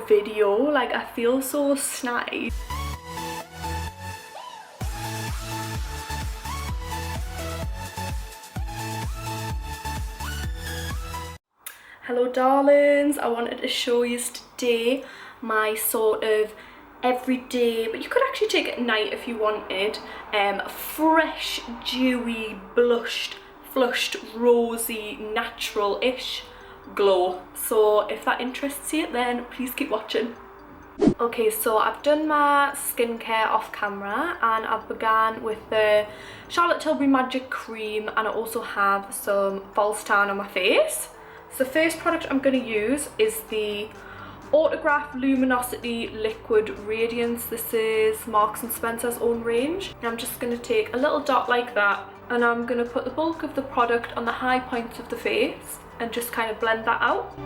video. Like, I feel so snide. Hello darlings, I wanted to show you today my sort of everyday, but you could actually take it at night if you wanted, fresh, dewy, blushed, flushed, rosy, natural-ish glow. So if that interests you, then please keep watching. Okay, so I've done my skincare off camera and I've begun with the Charlotte Tilbury Magic Cream, and I also have some false tan on my face. So the first product I'm going to use is the Autograph Luminosity Liquid Radiance. This is Marks and Spencer's own range. And I'm just going to take a little dot like that, and I'm going to put the bulk of the product on the high points of the face and just kind of blend that out.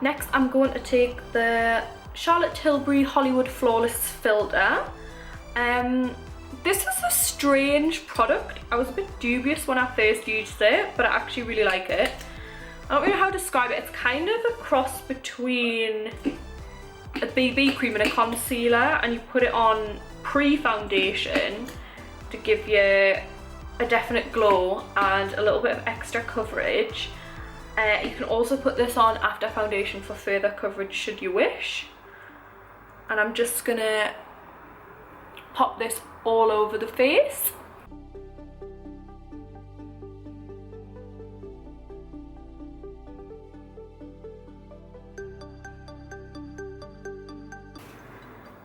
Next, I'm going to take the Charlotte Tilbury Hollywood Flawless Filter. This is a strange product. I was a bit dubious when I first used it, but I actually really like it. I don't really know how to describe it. It's kind of a cross between a BB cream and a concealer, and you put it on pre-foundation to give you a definite glow and a little bit of extra coverage. You can also put this on after foundation for further coverage should you wish. And I'm just gonna pop this all over the face.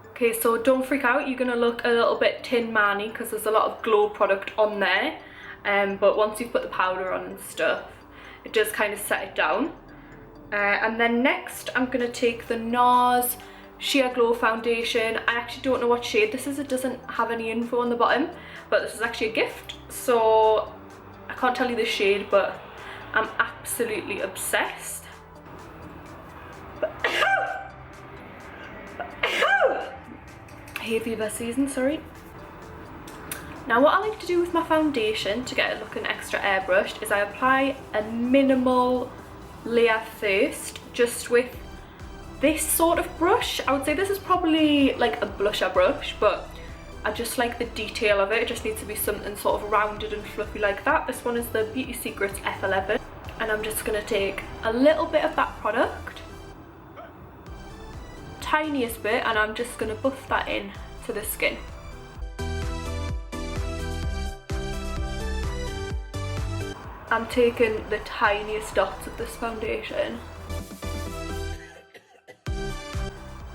Okay, so don't freak out, you're gonna look a little bit Tin Man-y because there's a lot of glow product on there. But once you've put the powder on and stuff, it does kind of set it down. And then next I'm going to take the NARS Sheer Glow Foundation. I actually don't know what shade this is, it doesn't have any info on the bottom, but this is actually a gift, so I can't tell you the shade, but I'm absolutely obsessed. Hay fever season, sorry. Now what I like to do with my foundation to get it looking extra airbrushed is I apply a minimal layer first, just with this sort of brush. I would say this is probably like a blusher brush, but I just like the detail of it. It just needs to be something sort of rounded and fluffy like that. This one is the Beauty Secrets F11, and I'm just going to take a little bit of that product, tiniest bit, and I'm just going to buff that in to the skin. I'm taking the tiniest dots of this foundation.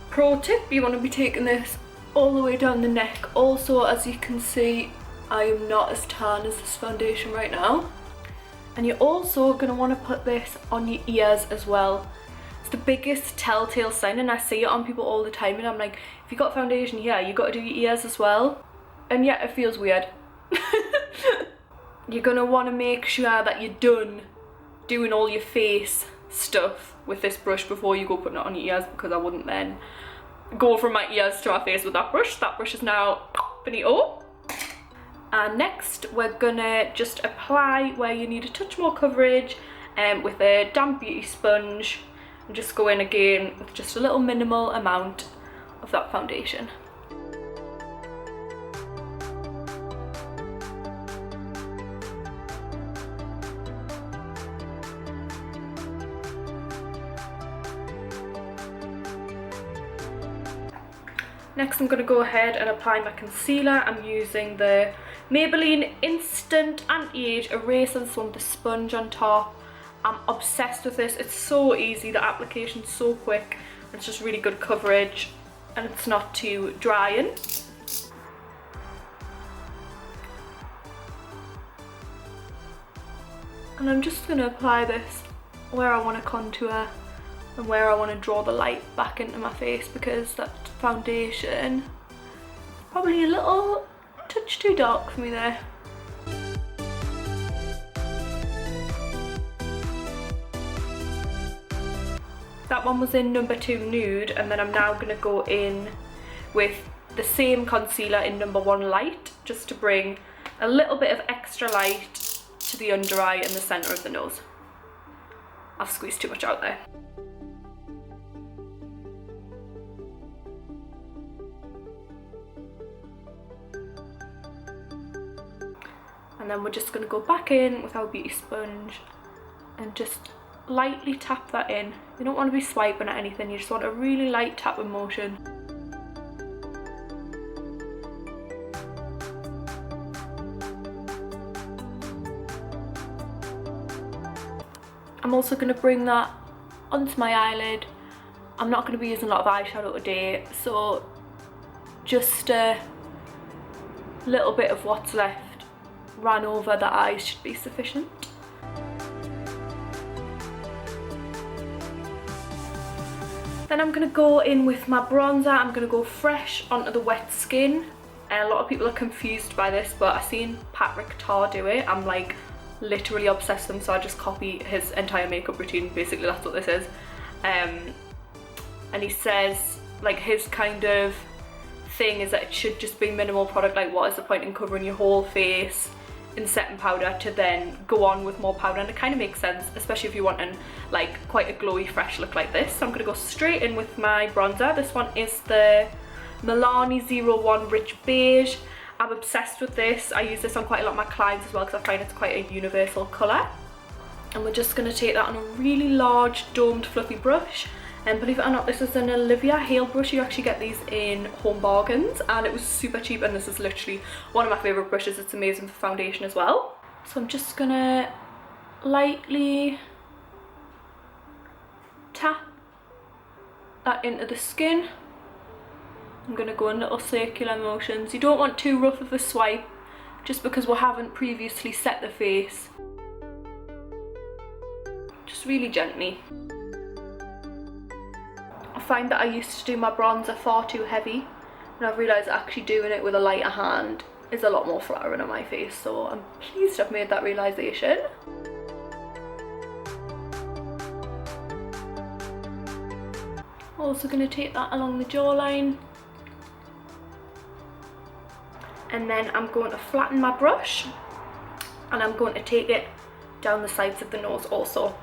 Pro tip, you want to be taking this all the way down the neck. Also, as you can see, I am not as tan as this foundation right now. And you're also going to want to put this on your ears as well. It's the biggest telltale sign, and I see it on people all the time, and I'm like, if you got foundation here, you got to do your ears as well. And yet it feels weird. You're going to want to make sure that you're done doing all your face stuff with this brush before you go putting it on your ears, because I wouldn't then go from my ears to my face with that brush. That brush is now finito. And next we're going to just apply where you need a touch more coverage with a damp beauty sponge, and just go in again with just a little minimal amount of that foundation. Next I'm going to go ahead and apply my concealer. I'm using the Maybelline Instant Anti-Age Eraser, this one with the sponge on top. I'm obsessed with this, it's so easy, the application's so quick, and it's just really good coverage, and it's not too drying. And I'm just going to apply this where I want to contour and where I want to draw the light back into my face, because that foundation is probably a little touch too dark for me there. That one was in number 2 Nude, and then I'm now going to go in with the same concealer in number 1 light, just to bring a little bit of extra light to the under eye and the centre of the nose. I've squeezed too much out there. And then we're just going to go back in with our beauty sponge and just lightly tap that in. You don't want to be swiping at anything, you just want a really light tapping motion. I'm also going to bring that onto my eyelid. I'm not going to be using a lot of eyeshadow today, so just a little bit of what's left ran over the eyes should be sufficient. Then I'm going to go in with my bronzer. I'm going to go fresh onto the wet skin. A lot of people are confused by this, but I've seen Patrick Tar do it. I'm like literally obsessed with him, so I just copy his entire makeup routine. Basically that's what this is. And he says like his kind of thing is that it should just be minimal product. Like, what is the point in covering your whole face in setting powder to then go on with more powder? And it kind of makes sense, especially if you're wanting like quite a glowy fresh look like this. So I'm going to go straight in with my bronzer. This one is the Milani 01 Rich Beige. I'm obsessed with this. I use this on quite a lot of my clients as well because I find it's quite a universal colour. And we're just going to take that on a really large domed fluffy brush. And believe it or not, this is an Olivia Hale brush. You actually get these in Home Bargains and it was super cheap, and this is literally one of my favourite brushes. It's amazing for foundation as well. So I'm just going to lightly tap that into the skin. I'm going to go in little circular motions. You don't want too rough of a swipe just because we haven't previously set the face. Just really gently. I find that I used to do my bronzer far too heavy, and I've realised actually doing it with a lighter hand is a lot more flattering on my face, so I'm pleased I've made that realisation. Also going to take that along the jawline. And then I'm going to flatten my brush and I'm going to take it down the sides of the nose also.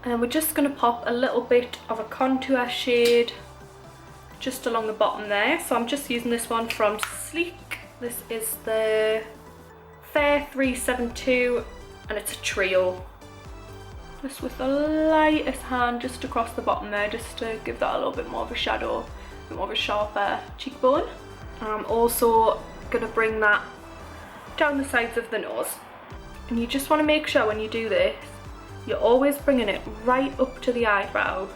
And then we're just going to pop a little bit of a contour shade just along the bottom there. So I'm just using this one from Sleek. This is the Fair 372 and it's a trio. Just with the lightest hand just across the bottom there, just to give that a little bit more of a shadow, a bit more of a sharper cheekbone. And I'm also going to bring that down the sides of the nose. And you just want to make sure when you do this, you're always bringing it right up to the eyebrow.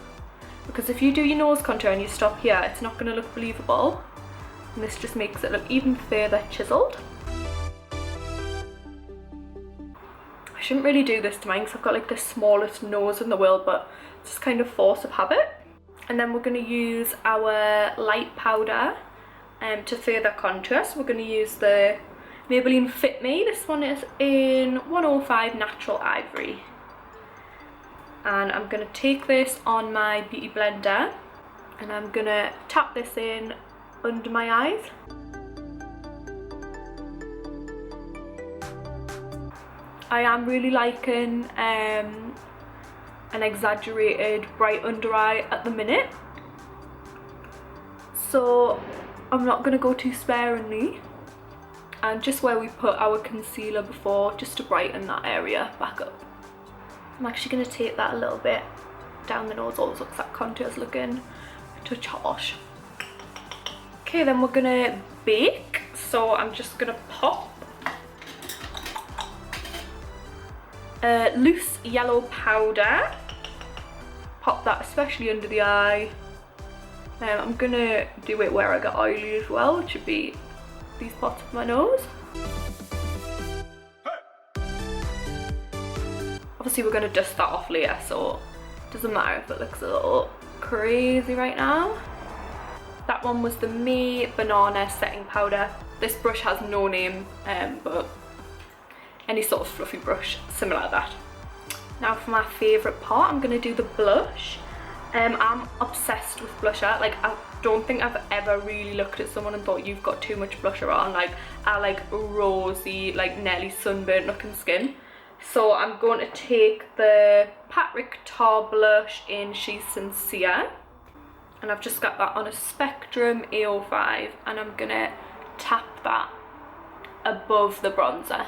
Because if you do your nose contour and you stop here, it's not going to look believable. And this just makes it look even further chiseled. I shouldn't really do this to mine because I've got like the smallest nose in the world, but it's just kind of force of habit. And then we're going to use our light powder to further contour. So we're going to use the Maybelline Fit Me. This one is in 105 Natural Ivory. And I'm going to take this on my beauty blender and I'm going to tap this in under my eyes. I am really liking an exaggerated bright under eye at the minute, so I'm not going to go too sparingly, and just where we put our concealer before, just to brighten that area back up. I'm actually going to take that a little bit down the nose also because that contour's looking a touch harsh. Okay, then we're going to bake, so I'm just going to pop loose yellow powder, pop that especially under the eye. I'm gonna do it where I get oily as well, which would be these parts of my nose. Obviously we're gonna dust that off later, so it doesn't matter if it looks a little crazy right now. That one was the May Banana Setting Powder. This brush has no name, but any sort of fluffy brush similar to that. Now for my favourite part, I'm going to do the blush. I'm obsessed with blusher. Like, I don't think I've ever really looked at someone and thought you've got too much blusher on. Like, I like rosy, like nearly sunburnt looking skin. So I'm going to take the Patrick Tar blush in She's Sincere, and I've just got that on a Spectrum AO5, and I'm gonna tap that above the bronzer.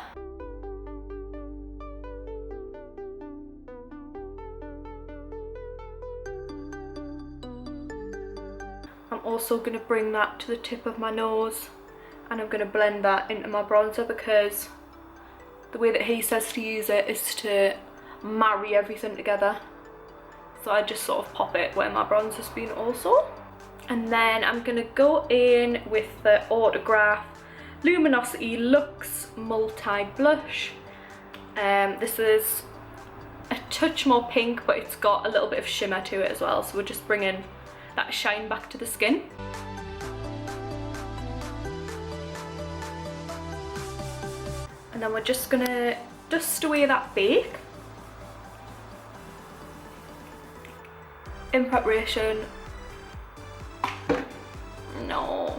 I'm also going to bring that to the tip of my nose, and I'm going to blend that into my bronzer, because the way that he says to use it is to marry everything together. So I just sort of pop it where my bronzer's been also. And then I'm going to go in with the Autograph Luminosity Luxe Multi Blush. This is a touch more pink, but it's got a little bit of shimmer to it as well, so we're just bringing that shine back to the skin. And then we're just gonna dust away that bake in preparation. No,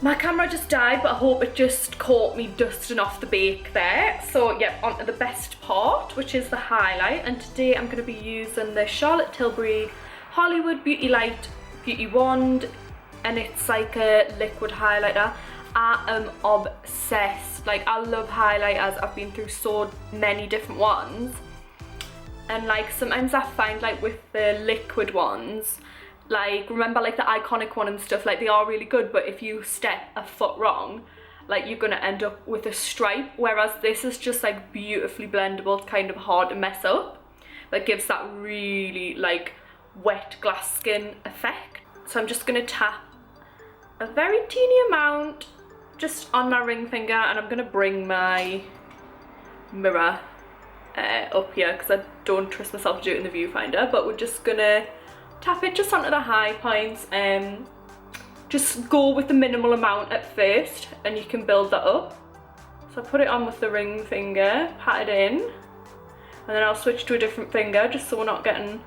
my camera just died, but I hope it just caught me dusting off the bake there. So yeah, on to the best part, which is the highlight. And today I'm going to be using the Charlotte Tilbury Hollywood Beauty Light Beauty Wand, and it's like a liquid highlighter. I am obsessed. Like, I love highlighters. I've been through so many different ones, and like sometimes I find like with the liquid ones, like, remember like the Iconic one and stuff, like they are really good, but if you step a foot wrong, like you're gonna end up with a stripe, whereas this is just like beautifully blendable. It's kind of hard to mess up. That gives that really like wet glass skin effect. So I'm just gonna tap a very teeny amount just on my ring finger, and I'm gonna bring my mirror up here because I don't trust myself to do it in the viewfinder, but we're just gonna tap it just onto the high points. Just go with the minimal amount at first, and you can build that up. So I put it on with the ring finger, pat it in, and then I'll switch to a different finger just so we're not getting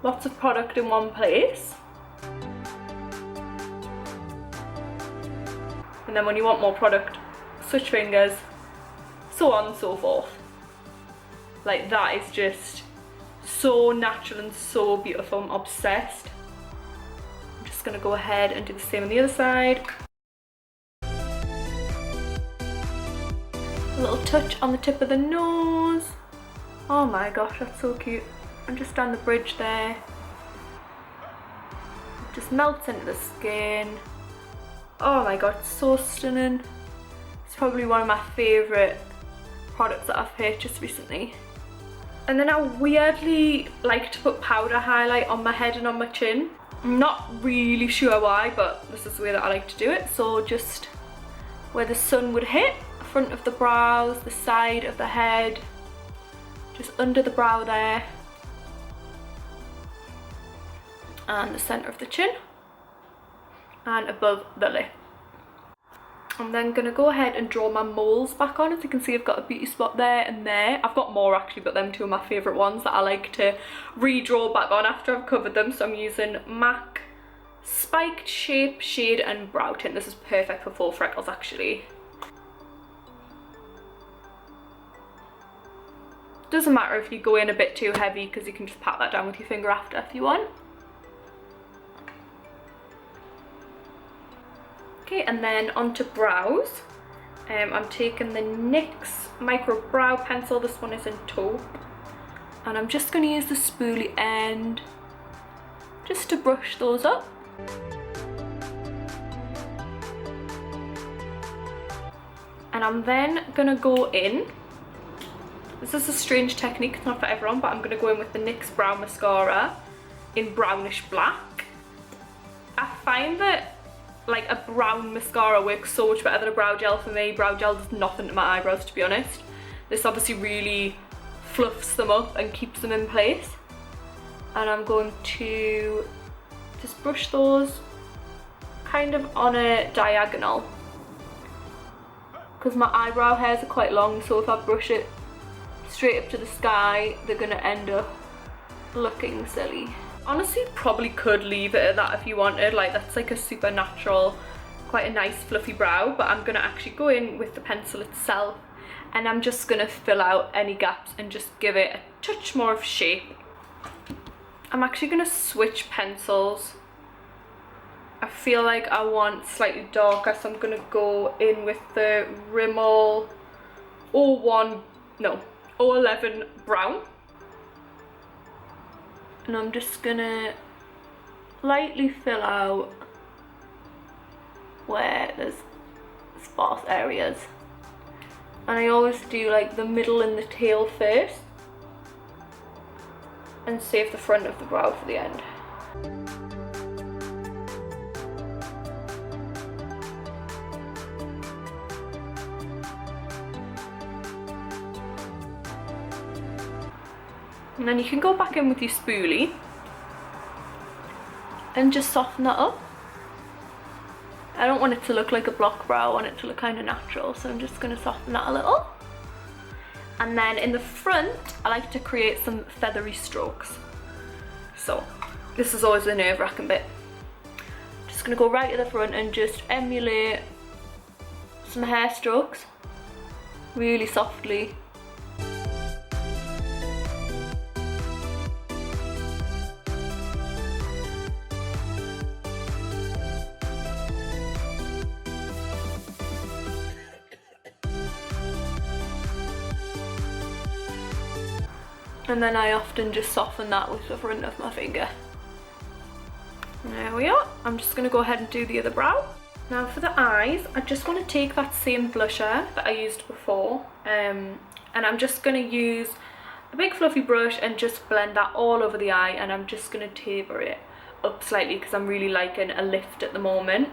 lots of product in one place. And then when you want more product, switch fingers, so on and so forth. Like, that is just so natural and so beautiful. I'm obsessed. I'm just gonna go ahead and do the same on the other side. A little touch on the tip of the nose. Oh my gosh, that's so cute. And just down the bridge there. It just melts into the skin. Oh my god, it's so stunning. It's probably one of my favourite products that I've purchased recently. And then I weirdly like to put powder highlight on my head and on my chin. I'm not really sure why, but this is the way that I like to do it. So just where the sun would hit, front of the brows, the side of the head, just under the brow there, and the centre of the chin, and above the lip. I'm then going to go ahead and draw my moles back on. As you can see, I've got a beauty spot there and there. I've got more actually, but them two are my favourite ones that I like to redraw back on after I've covered them. So I'm using MAC Spiked Shape Shade and Brow Tint. This is perfect for full freckles actually. Doesn't matter if you go in a bit too heavy, because you can just pat that down with your finger after if you want. Okay, and then onto brows. I'm taking the NYX Micro Brow Pencil. This one is in taupe. And I'm just going to use the spoolie end just to brush those up. And I'm then going to go in. This is a strange technique, it's not for everyone, but I'm going to go in with the NYX Brow Mascara in brownish black. I find that like a brown mascara works so much better than a brow gel for me. Brow gel does nothing to my eyebrows, to be honest. This obviously really fluffs them up and keeps them in place. And I'm going to just brush those kind of on a diagonal, because my eyebrow hairs are quite long, so if I brush it straight up to the sky, they're going to end up looking silly. Honestly, probably could leave it at that if you wanted, like that's like a super natural, quite a nice fluffy brow, but I'm gonna actually go in with the pencil itself and I'm just gonna fill out any gaps and just give it a touch more of shape. I'm actually gonna switch pencils. I feel like I want slightly darker, so I'm gonna go in with the Rimmel 011 brown. And I'm just gonna lightly fill out where there's sparse areas. And I always do like the middle and the tail first and save the front of the brow for the end. And then you can go back in with your spoolie and just soften that up. I don't want it to look like a block brow, I want it to look kind of natural, so I'm just going to soften that a little. And then in the front, I like to create some feathery strokes. So this is always the nerve-wracking bit. Just going to go right to the front and just emulate some hair strokes really softly. And then I often just soften that with the front of my finger. There we are. I'm just going to go ahead and do the other brow. Now for the eyes, I just want to take that same blusher that I used before, and I'm just going to use a big fluffy brush and just blend that all over the eye, and I'm just going to taper it up slightly because I'm really liking a lift at the moment.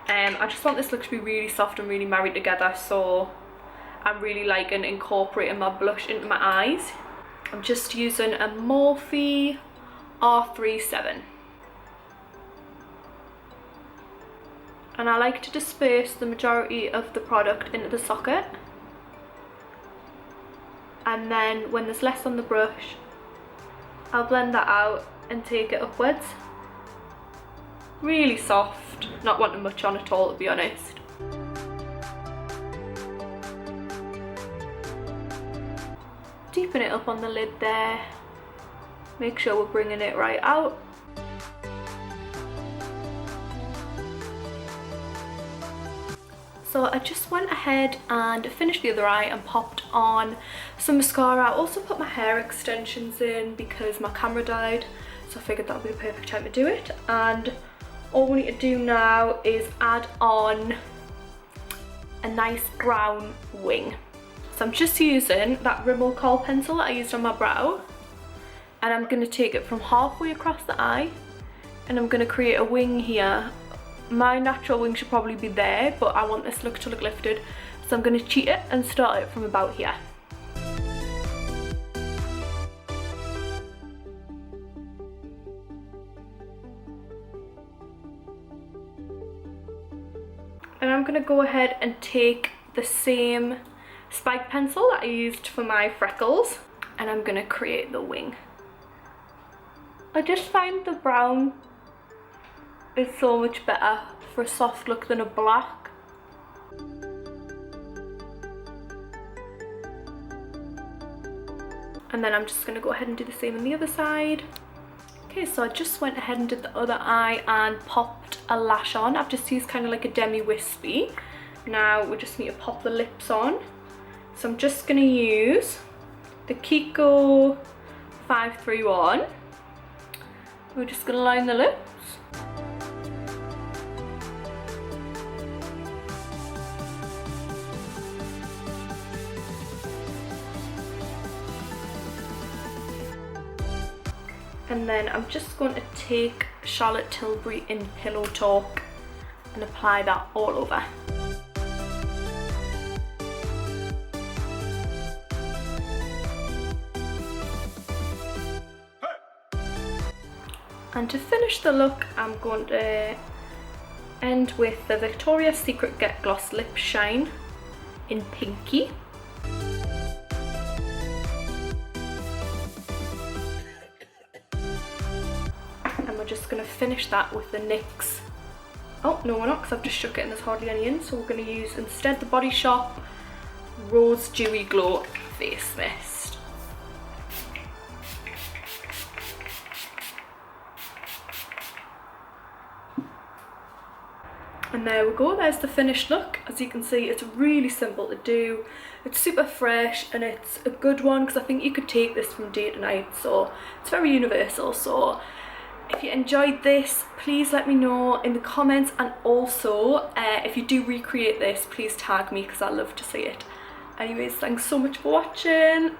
I just want this look to be really soft and really married together, so I'm really liking incorporating my blush into my eyes. I'm just using a Morphe R37. And I like to disperse the majority of the product into the socket. And then when there's less on the brush, I'll blend that out and take it upwards. Really soft, not wanting much on at all, to be honest. Deepen it up on the lid there. Make sure we're bringing it right out. So I just went ahead and finished the other eye and popped on some mascara. I also put my hair extensions in because my camera died, so I figured that would be the perfect time to do it. And all we need to do now is add on a nice brown wing. So I'm just using that Rimmel Kohl pencil that I used on my brow, and I'm going to take it from halfway across the eye and I'm going to create a wing here. My natural wing should probably be there, but I want this look to look lifted, so I'm going to cheat it and start it from about here. And I'm going to go ahead and take the same spike pencil that I used for my freckles, and I'm going to create the wing. I just find the brown is so much better for a soft look than a black. And then I'm just going to go ahead and do the same on the other side. Okay, so I just went ahead and did the other eye and popped a lash on. I've just used kind of like a demi-wispy. Now we just need to pop the lips on. So I'm just going to use the Kiko 531. We're just going to line the lips. And then I'm just going to take Charlotte Tilbury in Pillow Talk and apply that all over. And to finish the look, I'm going to end with the Victoria's Secret Get Gloss Lip Shine in Pinky. just going to finish that with the NYX. Oh, no we're not, because I've just shook it and there's hardly any in. So we're going to use instead the Body Shop Rose Dewy Glow Face Mist. And there we go, there's the finished look. As you can see, it's really simple to do. It's super fresh and it's a good one because I think you could take this from day to night, so it's very universal. So if you enjoyed this, please let me know in the comments, and also if you do recreate this, please tag me because I love to see it. Anyways, thanks so much for watching.